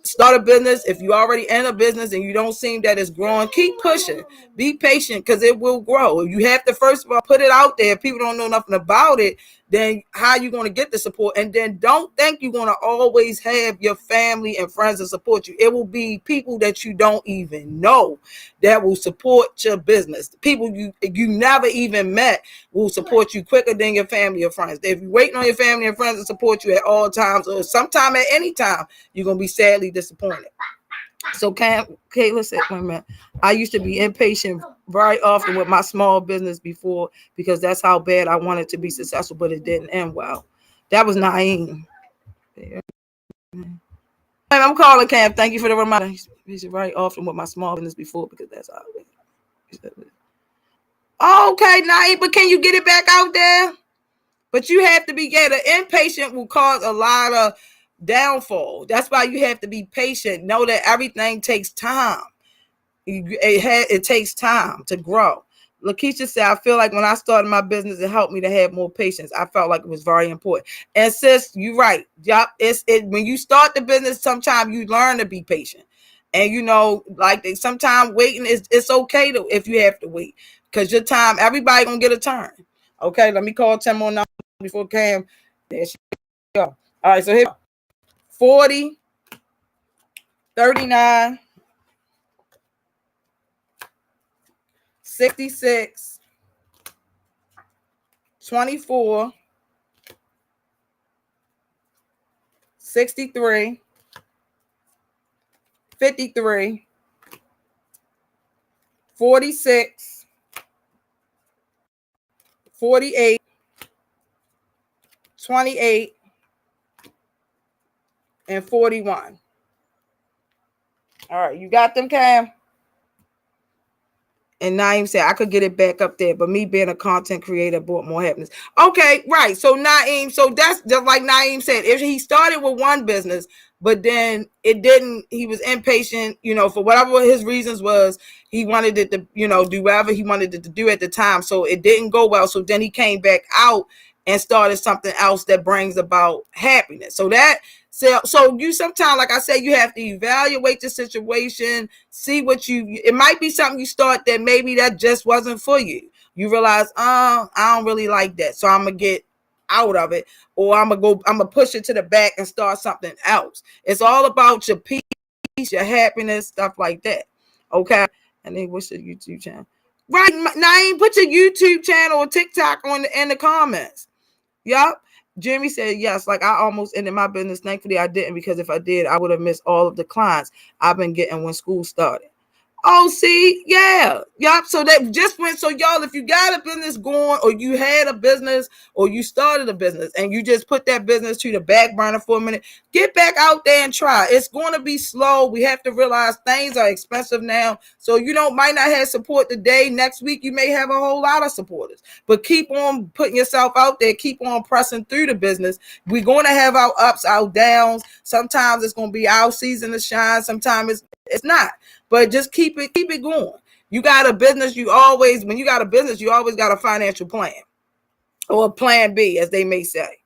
A: start a business. If you already in a business and you don't seem that it's growing, keep pushing. Be patient because it will grow. You have to first of all put it out there. If people don't know nothing about it, then how are you going to get the support? And then don't think you're going to always have your family and friends to support you. It will be people that you don't even know that will support your business. People you never even met will support you quicker than your family or friends. If you're waiting on your family and friends to support you at all times or sometime at any time, you're going to be sadly disappointed. So Kayla said, wait a minute, I used to be impatient very often with my small business before because that's how bad I wanted to be successful, but it didn't end well. That was Naeem. I'm calling Cam. Thank you for the reminder. I used to very often with my small business before because that's how it is. Okay, Naeem, but can you get it back out there? But you have to be the impatient will cause a lot of downfall. That's why you have to be patient. Know that everything takes time. It takes time to grow. Lakeisha said, I feel like when I started my business, it helped me to have more patience. I felt like it was very important. And sis, you're right. Yep, when you start the business, sometimes you learn to be patient. And sometimes waiting it's okay if you have to wait. Because your time, everybody gonna get a turn. Okay, let me call 10 more now before Cam. There she go. All right, so here 40, 39, 66, 24, 63, 53, 46, 48, 28, and 41. All right, you got them, Cam? And Naeem said, I could get it back up there, but me being a content creator brought more happiness. Okay, right. So Naeem, so that's just like Naeem said, if he started with one business, but then it didn't, he was impatient, for whatever his reasons was, he wanted it to, do whatever he wanted it to do at the time. So it didn't go well. So then he came back out and started something else that brings about happiness. So you sometimes, like I said, you have to evaluate the situation, see it might be something you start that maybe that just wasn't for you. You realize, I don't really like that. So I'm going to get out of it, or I'm going to push it to the back and start something else. It's all about your peace, your happiness, stuff like that. Okay. And then what's the YouTube channel? Right. Naeem, put your YouTube channel or TikTok in the comments. Yup. Jimmy said yes. Like I almost ended my business. Thankfully, I didn't, because if I did, I would have missed all of the clients I've been getting when school started. Oh, see, yeah, yep. So that just went. So y'all, if you got a business going, or you had a business, or you started a business, and you just put that business to the back burner for a minute, get back out there and try. It's going to be slow. We have to realize things are expensive now. So you know, might not have support today. Next week, you may have a whole lot of supporters. But keep on putting yourself out there. Keep on pressing through the business. We're going to have our ups, our downs. Sometimes it's going to be our season to shine. Sometimes it's not. But just keep it going. You got a business, when you got a business, you always got a financial plan, or a plan B, as they may say.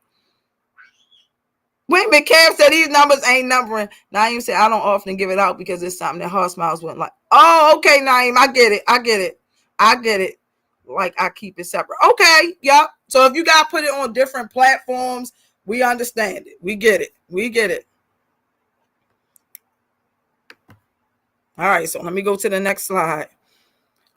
A: Wait a minute, Cam said these numbers ain't numbering. Naeem said, I don't often give it out because it's something that Heart Smiles wouldn't like. Oh, okay, Naeem, I get it. Like I keep it separate. Okay, yep. So if you got to put it on different platforms, we understand it. We get it. All right, so let me go to the next slide.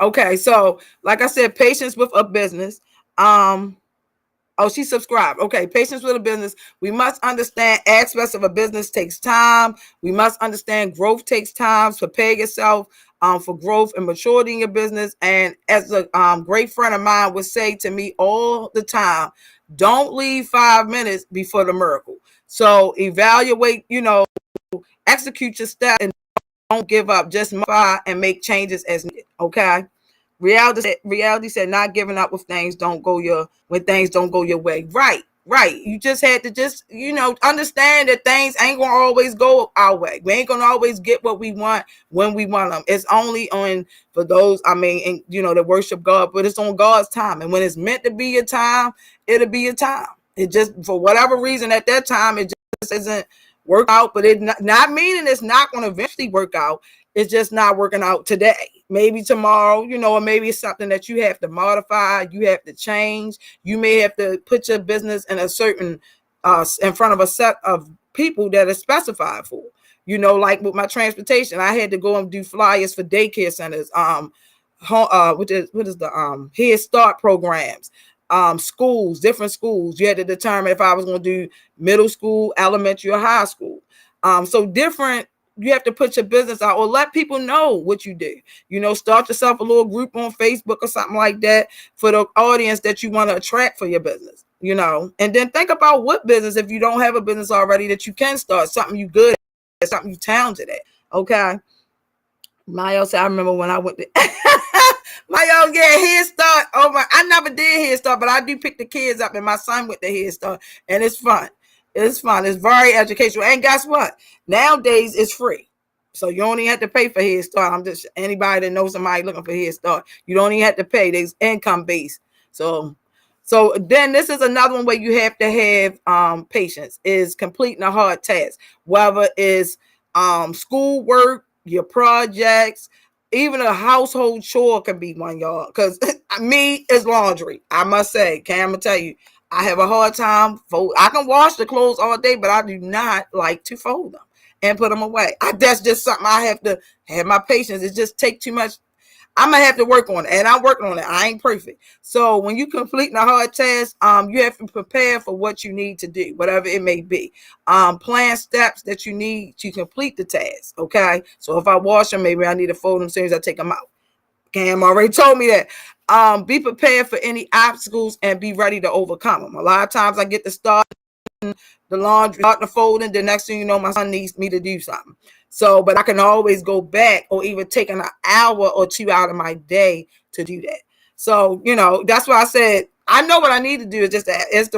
A: Okay, so like I said, patience with a business. Oh, she subscribed. Okay, patience with a business. We must understand aspects of a business takes time. We must understand growth takes time. Prepare yourself for growth and maturity in your business. And as a great friend of mine would say to me all the time, don't leave 5 minutes before the miracle. So evaluate, execute your step, and don't give up. Just modify and make changes as needed. Okay. Reality said not giving up when things don't go your way. Right. You just had to understand that things ain't gonna always go our way. We ain't gonna always get what we want when we want them. It's only on for those, that worship God, but it's on God's time. And when it's meant to be your time, it'll be your time. It just, for whatever reason at that time, it just isn't work out, but it not meaning it's not going to eventually work out. It's just not working out today. Maybe tomorrow, or maybe it's something that you have to modify, you have to change. You may have to put your business in a certain, in front of a set of people that are specified for. Like with my transportation, I had to go and do flyers for daycare centers. What is the Head Start programs. Schools, different schools. You had to determine if I was going to do middle school, elementary, or high school. So different. You have to put your business out, or let people know what you do. Start yourself a little group on Facebook or something like that for the audience that you want to attract for your business. And then think about what business, if you don't have a business already, that you can start something you good at, something you talented at. Okay. Mayo said, I remember when I went to Mayo, yeah, Head Start. Oh my, I never did Head Start, but I do pick the kids up, and my son went to Head Start, and it's fun. It's fun. It's very educational. And guess what? Nowadays it's free. So you don't even have to pay for Head Start. I'm just anybody that knows somebody looking for Head Start. You don't even have to pay. There's income based. So then this is another one where you have to have patience, is completing a hard task, whether it's school work, your projects, even a household chore can be one, y'all. Because me is laundry. I must say, Cam will tell you, I have a hard time fold. I can wash the clothes all day, but I do not like to fold them and put them away. That's just something I have to have my patience. It just take too much. I'm gonna have to work on it, and I'm working on it. I ain't perfect. So when you complete a hard task, you have to prepare for what you need to do, whatever it may be. Plan steps that you need to complete the task. Okay. So if I wash them, maybe I need to fold them as soon as I take them out. Cam already told me that. Be prepared for any obstacles and be ready to overcome them. A lot of times I get to start the laundry, start the folding. The next thing you know, my son needs me to do something. So, but I can always go back, or even take an hour or two out of my day to do that. So, that's why I said I know what I need to do. Is just that it's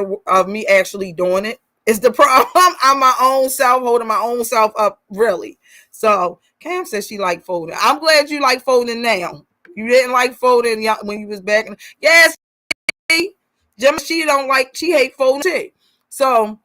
A: me actually doing it. It's the problem. I'm my own self, holding my own self up, really. So Cam says she like folding. I'm glad you like folding now. You didn't like folding when you was back in. Yes, Gemma, she hate folding too. So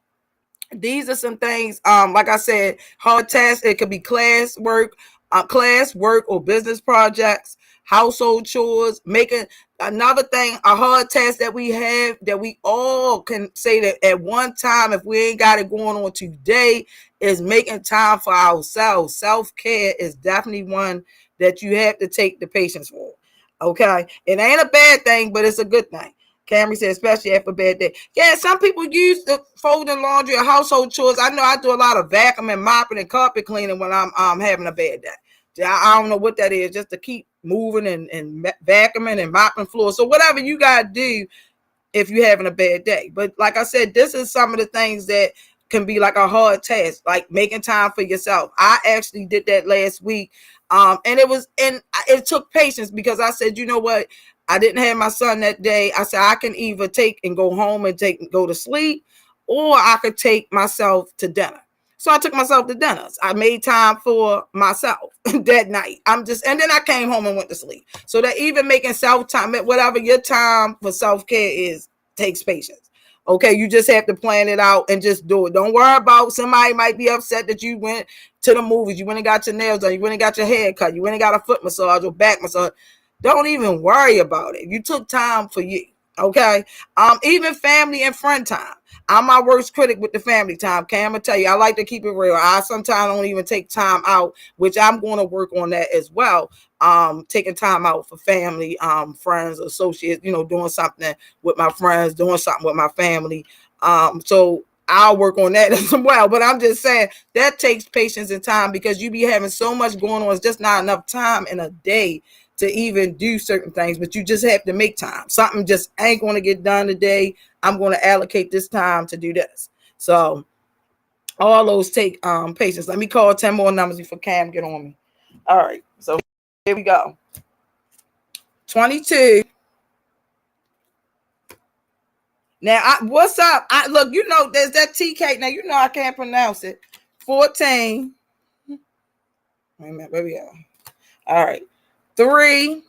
A: these are some things, like I said, hard tasks. It could be class work, or business projects, household chores. Making another thing, a hard task that we have, that we all can say that at one time, if we ain't got it going on today, is making time for ourselves. Self-care is definitely one that you have to take the patience for. Okay, it ain't a bad thing, but it's a good thing. Camry said, especially after a bad day. Yeah, some people use the folding laundry or household chores. I know I do a lot of vacuuming, mopping, and carpet cleaning when I'm having a bad day. I don't know what that is, just to keep moving and vacuuming and mopping floors. So whatever you got to do if you're having a bad day. But like I said, this is some of the things that can be like a hard task, like making time for yourself. I actually did that last week. And it took patience, because I said, you know what? I didn't have my son that day. I said, I can either take and go home and go to sleep, or I could take myself to dinner. So I took myself to dinner. I made time for myself that night. And then I came home and went to sleep. So that even making self-time, whatever your time for self-care is, takes patience. Okay, you just have to plan it out and just do it. Don't worry about somebody might be upset that you went to the movies, you went and got your nails done, you went and got your hair cut, you went and got a foot massage or back massage. Don't even worry about it. You took time for you. Okay. Even family and friend time. I'm my worst critic with the family time. Cam, I'm gonna tell you, I like to keep it real. I sometimes don't even take time out, which I'm going to work on that as well. Taking time out for family, friends, associates, doing something with my friends, doing something with my family. So I'll work on that as well. But I'm just saying that takes patience and time, because you be having so much going on. It's just not enough time in a day to even do certain things, but you just have to make time. Something just ain't going to get done today. I'm going to allocate this time to do this. So all those take patience. Let me call 10 more numbers before Cam get on me. All right. So here we go. 22. Now, what's up? Look, there's that TK. Now, I can't pronounce it. 14. Wait a minute. Where we go? All right. 3.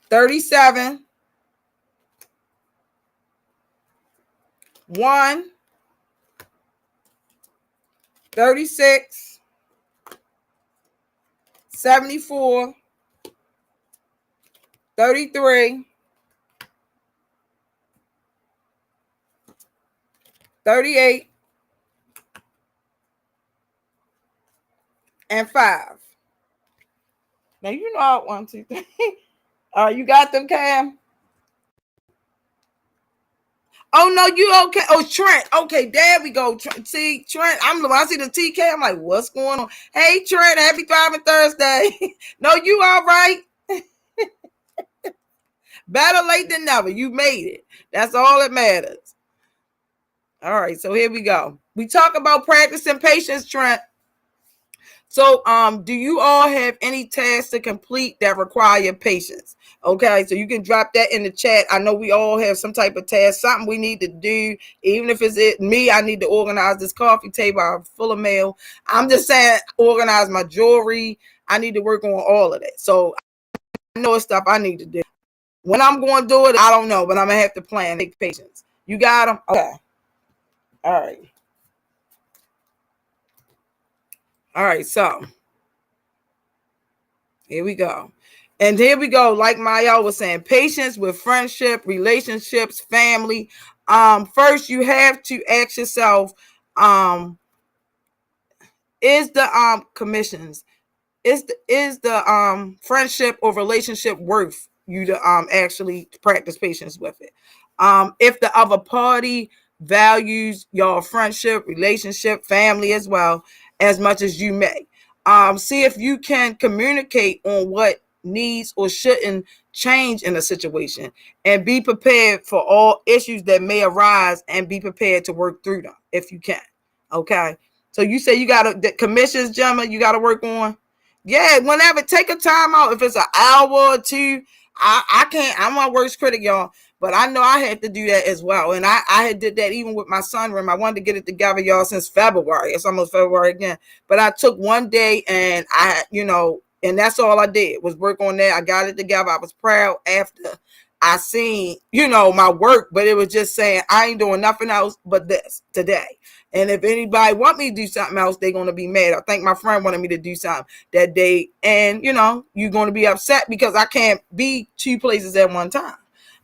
A: 37. 1. 36. 74. 33. 38. And 5. Now, how 1, 2, 3. All right, you got them, Cam? Oh, no, you okay? Oh, Trent. Okay, there we go. See, Trent, when I see the TK, I'm like, what's going on? Hey, Trent, happy Thriving Thursday. No, you all right? Better late than never. You made it. That's all that matters. All right, so here we go. We talk about practicing patience, Trent. So, do you all have any tasks to complete that require patience? Okay, so you can drop that in the chat. I know we all have some type of task, something we need to do. Even if it's me, I need to organize this coffee table. I'm full of mail. I'm just saying, organize my jewelry. I need to work on all of that. So I know it's stuff I need to do. When I'm going to do it, I don't know, but I'm going to have to plan. Take patience. You got them? Okay. All right. All right, so here we go. And here we go. Like Maya was saying, patience with friendship, relationships, family. First, you have to ask yourself, is the commissions, is the friendship or relationship worth you to actually practice patience with it? If the other party values your friendship, relationship, family as well as much as you may. See if you can communicate on what needs or shouldn't change in a situation, and be prepared for all issues that may arise, and be prepared to work through them if you can. Okay. So you say you got the commissions, Gemma, you got to work on. Yeah, whenever, take a time out. If it's an hour or two, I can't. I'm my worst critic, y'all. But I know I had to do that as well. And I had did that even with my sunroom. I wanted to get it together, y'all, since February. It's almost February again. But I took one day and and that's all I did was work on that. I got it together. I was proud after I seen, my work. But it was just saying, I ain't doing nothing else but this today. And if anybody want me to do something else, they're going to be mad. I think my friend wanted me to do something that day. And, you're going to be upset because I can't be 2 places at one time.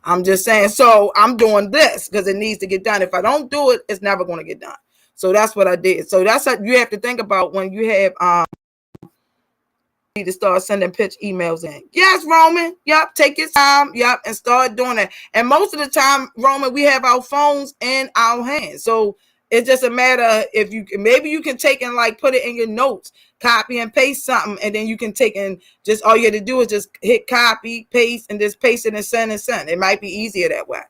A: I'm just saying, so I'm doing this because it needs to get done. If I don't do it, it's never going to get done. So that's what I did. So that's what you have to think about when you have to start sending pitch emails in. Yes, Roman. Yep. Take your time. Yep. And start doing it. And most of the time, Roman, we have our phones in our hands. So it's just a matter if you maybe you can take and like put it in your notes, copy and paste something, and then you can take and just all you have to do is just hit copy, paste, and just paste it and send and send. It might be easier that way.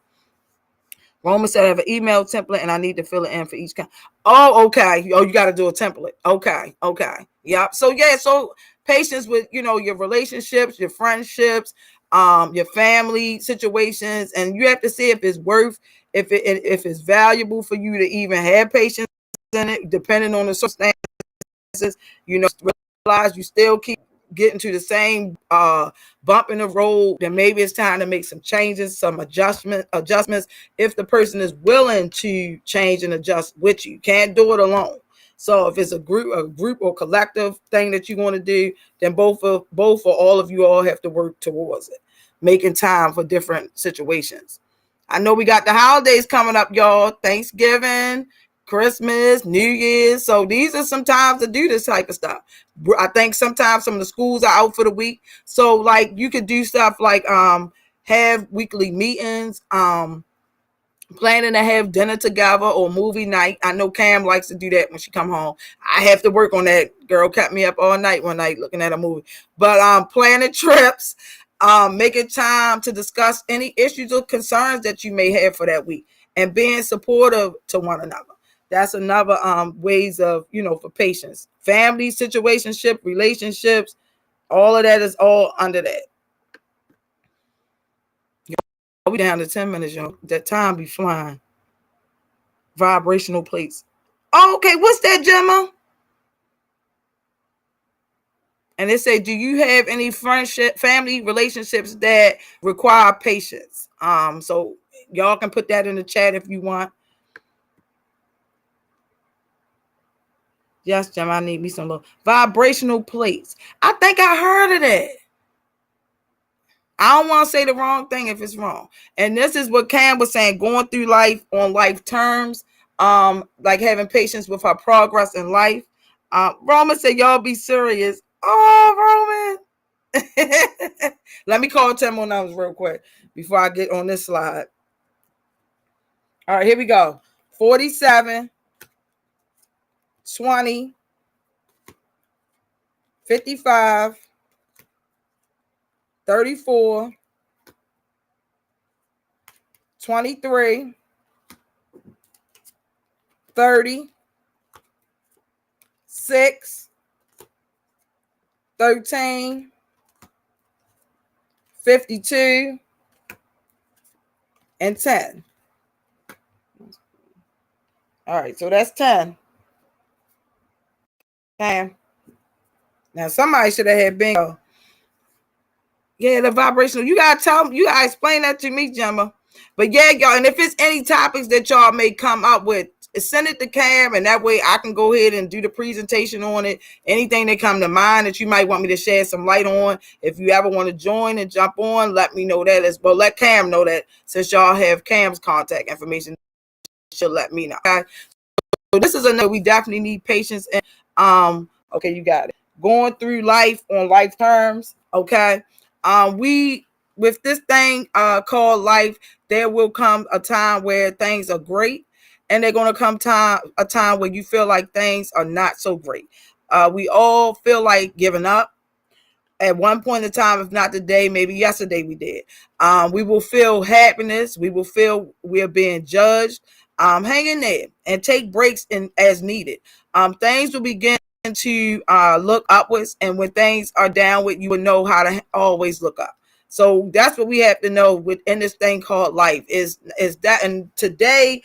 A: Roman said I have an email template and I need to fill it in for each kind. Oh, okay. Oh, you got to do a template. Okay. Yep. So yeah, so patience with your relationships, your friendships, your family situations, and you have to see if it's worth, if it's valuable for you to even have patience in it, depending on the circumstances. Realize you still keep getting to the same bump in the road, then maybe it's time to make some changes, some adjustments. If the person is willing to change and adjust with you, can't do it alone. So if it's a group or collective thing that you want to do, then both or all of you all have to work towards it, making time for different situations. I know we got the holidays coming up, y'all. Thanksgiving, Christmas, New Year's. So these are some times to do this type of stuff. I think sometimes some of the schools are out for the week. So like you could do stuff like have weekly meetings, planning to have dinner together or movie night. I know Cam likes to do that when she come home. I have to work on that. Girl kept me up all night one night looking at a movie. But planning trips, making time to discuss any issues or concerns that you may have for that week, and being supportive to one another. That's another ways of for patience. Family, situationship, relationships, all of that is all under that. We down to 10 minutes, y'all. That time be flying. Vibrational plates. Oh, okay, what's that, Gemma? And they say, do you have any friendship, family relationships that require patience? So y'all can put that in the chat if you want. Yes, Gemma, I need me some little vibrational plates. I think I heard of that. I don't want to say the wrong thing if it's wrong. And this is what Cam was saying, going through life on life terms, like having patience with our progress in life. Roman said, y'all be serious. Oh, Roman. Let me call 10 more numbers real quick before I get on this slide. All right, here we go. 47, 20, 55, 34, 23, 30, 6, 13, 52, and 10. All right, so that's 10. Okay. Now somebody should have had bingo. Yeah, the vibrational. You gotta tell me, you gotta explain that to me, Gemma. But yeah, y'all, and if it's any topics that y'all may come up with, send it to Cam, and that way I can go ahead and do the presentation on it. Anything that come to mind that you might want me to shed some light on. If you ever want to join and jump on, let me know that as well. Let Cam know that, since y'all have Cam's contact information, she'll let me know. Okay? So this is another, we definitely need patience. And okay, you got it. Going through life on life terms. Okay. We, with this thing called life, there will come a time where things are great, and they're going to come a time where you feel like things are not so great. We all feel like giving up at one point in time, if not today, maybe yesterday we did. We will feel happiness. We will feel we're being judged. Hang in there and take breaks as needed. Things will begin to look upwards, and when things are downward, you will know how to always look up. So that's what we have to know within this thing called life is that. And today,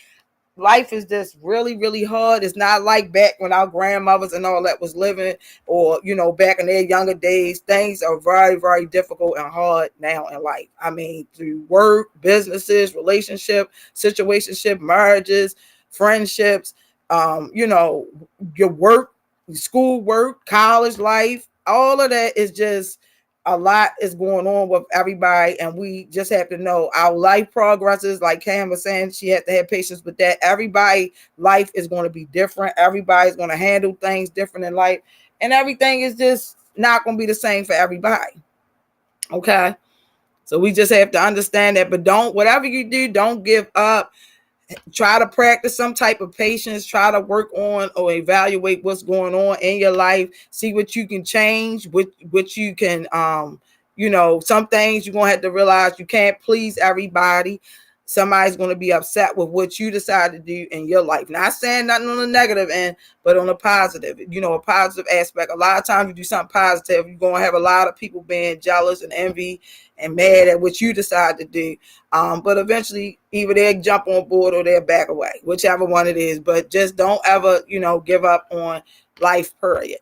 A: life is just really, really hard. It's not like back when our grandmothers and all that was living, or back in their younger days. Things are very, very difficult and hard now in life. I mean, through work, businesses, relationship, situationship, marriages, friendships, your work, school work, college life, all of that is just a lot is going on with everybody, and we just have to know our life progresses. Like Cam was saying, she had to have patience with that. Everybody life is going to be different. Everybody's going to handle things different in life, and everything is just not going to be the same for everybody. Okay. So we just have to understand that, but whatever you do, don't give up. Try to practice some type of patience. Try to work on or evaluate what's going on in your life. See what you can change, what you can, some things you're going to have to realize you can't please everybody. Somebody's going to be upset with what you decide to do in your life. Not saying nothing on the negative end, but on the positive, a positive aspect. A lot of times you do something positive, you're going to have a lot of people being jealous and envy and mad at what you decide to do. But eventually either they'll jump on board or they'll back away, whichever one it is. But just don't ever, give up on life, period.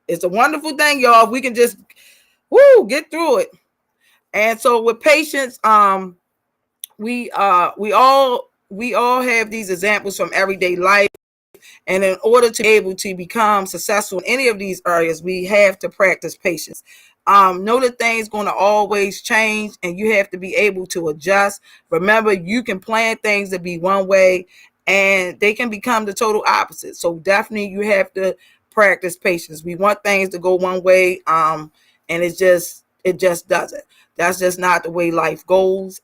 A: It's a wonderful thing, y'all. If we can just get through it. And so with patience, we all have these examples from everyday life. And in order to be able to become successful in any of these areas, we have to practice patience. Know that things going to always change and you have to be able to adjust. Remember, you can plan things to be one way and they can become the total opposite. So definitely you have to practice patience. We want things to go one way, and it just doesn't. That's just not the way life goes.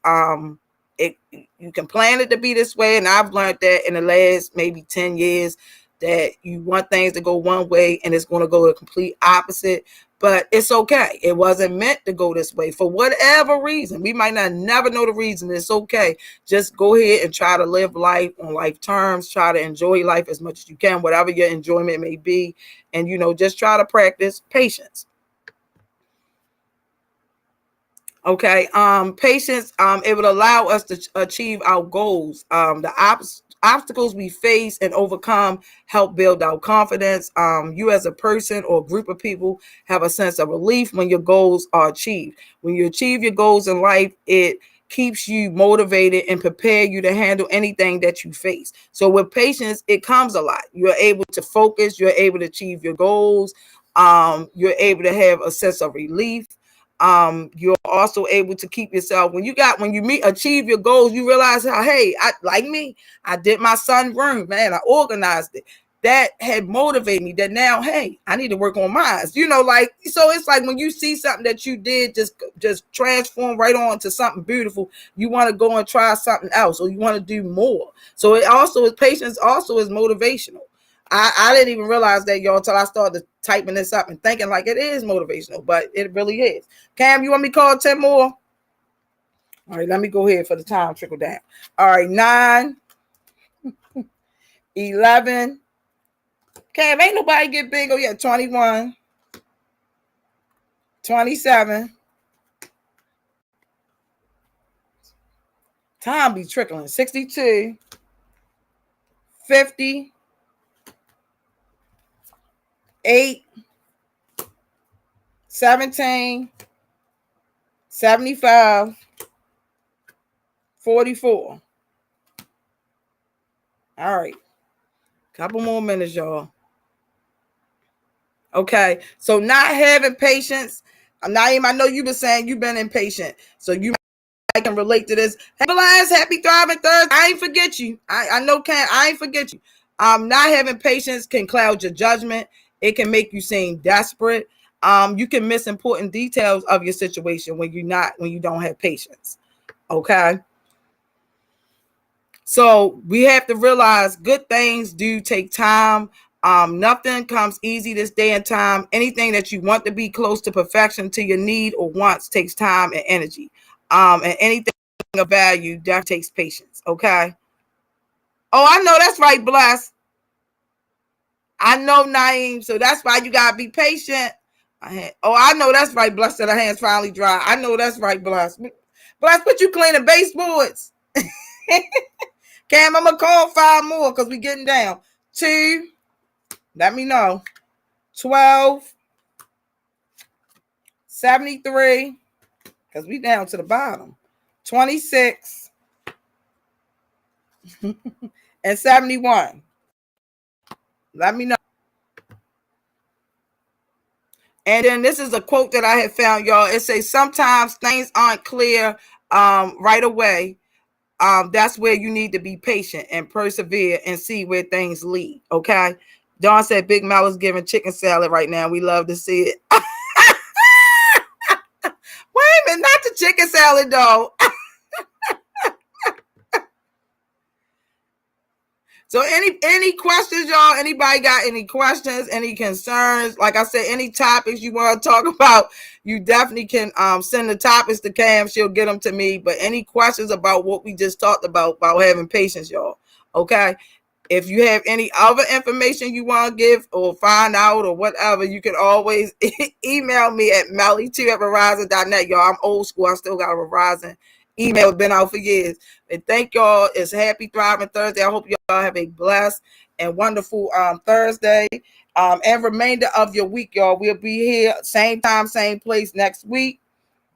A: You can plan it to be this way, and I've learned that in the last maybe 10 years that you want things to go one way and it's going to go the complete opposite. But it's okay. It wasn't meant to go this way for whatever reason. We might not never know the reason. It's okay. Just go ahead and try to live life on life terms. Try to enjoy life as much as you can, whatever your enjoyment may be. And, just try to practice patience. Okay. Patience, it would allow us to achieve our goals. The obstacles we face and overcome help build our confidence. You as a person or group of people have a sense of relief when your goals are achieved. When you achieve your goals in life, it keeps you motivated and prepare you to handle anything that you face. So with patience, it comes a lot. You're able to focus. You're able to achieve your goals. You're able to have a sense of relief. You're also able to keep yourself when you achieve your goals. You realize how, hey, I did my son room, man. I organized it. That had motivated me that now, hey, I need to work on mine. So it's like when you see something that you did just transform right on to something beautiful, you want to go and try something else or you want to do more. So it also is patience, also is motivational. I didn't even realize that, y'all, until I started typing this up and thinking like it is motivational, but it really is. Cam, you want me to call 10 more? All right, let me go ahead for the time trickle down. All right, 9, 11. Cam, ain't nobody get bingo yet. 21, 27. Time be trickling. 62, 50, 8, 17, 75, 44. All right. Couple more minutes, y'all. Okay. So not having patience. Naeem, I know you've been saying you've been impatient. So you can relate to this. Happy thriving Thursday. I ain't forget you. I know I ain't forget you. Not having patience can cloud your judgment. It can make you seem desperate. You can miss important details of your situation when you don't have patience. Okay. So we have to realize good things do take time. Nothing comes easy this day and time. Anything that you want to be close to perfection to your need or wants takes time and energy. And anything of value that takes patience. Okay. Oh, I know that's right, Bless. I know, Naeem. So that's why you gotta be patient. I know that's right, Bless. That her hands finally dry. I know that's right, Bless. Bless, put you cleaning baseboards. Cam, I'm gonna call 5 more because we getting down. 2, let me know. 12, 73, because we down to the bottom. 26 and 71. Let me know. And then this is a quote that I had found, y'all. It says, sometimes things aren't clear right away. That's where you need to be patient and persevere and see where things lead. Okay. Dawn said Big Mel is giving chicken salad right now. We love to see it. not the chicken salad though. So any questions, y'all? Anybody got any questions, any concerns? Like I said, any topics you want to talk about, you definitely can send the topics to Cam. She'll get them to me. But any questions about what we just talked about having patience, y'all? Okay. If you have any other information you want to give or find out or whatever, you can always email me at melly2@verizon.net. Y'all, I'm old school. I still got a Verizon email. Been out for years. And thank y'all. It's Happy Thriving Thursday. I hope y'all have a blessed and wonderful Thursday and remainder of your week, y'all. We'll be here same time, same place next week.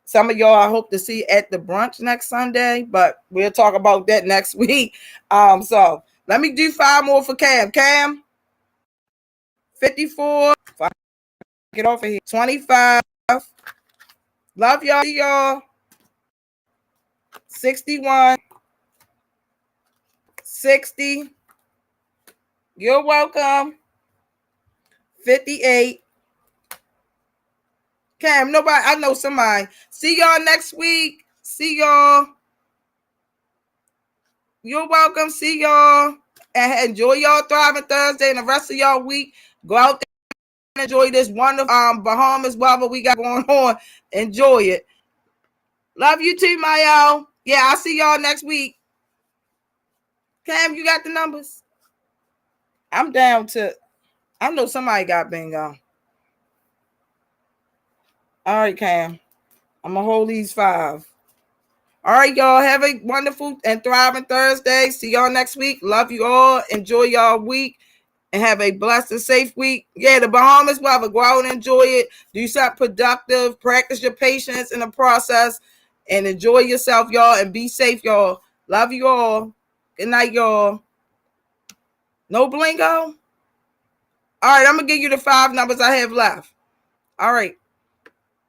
A: Some of y'all I hope to see at the brunch next Sunday, but we'll talk about that next week. So let me do 5 more for Cam. Cam, 54. Get off of here. 25. Love y'all. See y'all. 61. 60. You're welcome. 58. Cam, nobody, I know somebody. See y'all next week. See y'all. You're welcome. See y'all. And enjoy y'all Thriving Thursday and the rest of y'all week. Go out there and enjoy this wonderful Bahamas weather we got going on. Enjoy it. Love you too, Mayo. Yeah, I'll see y'all next week. Cam, you got the numbers? I'm down to, I know somebody got bingo. All right, Cam. I'm going to hold these 5. All right, y'all. Have a wonderful and thriving Thursday. See y'all next week. Love you all. Enjoy y'all week and have a blessed and safe week. Yeah, the Bahamas weather. Go out and enjoy it. Do something productive. Practice your patience in the process and enjoy yourself, y'all, and be safe, y'all. Love you all. Good night, y'all. No blingo? All right, I'm going to give you the 5 numbers I have left. All right.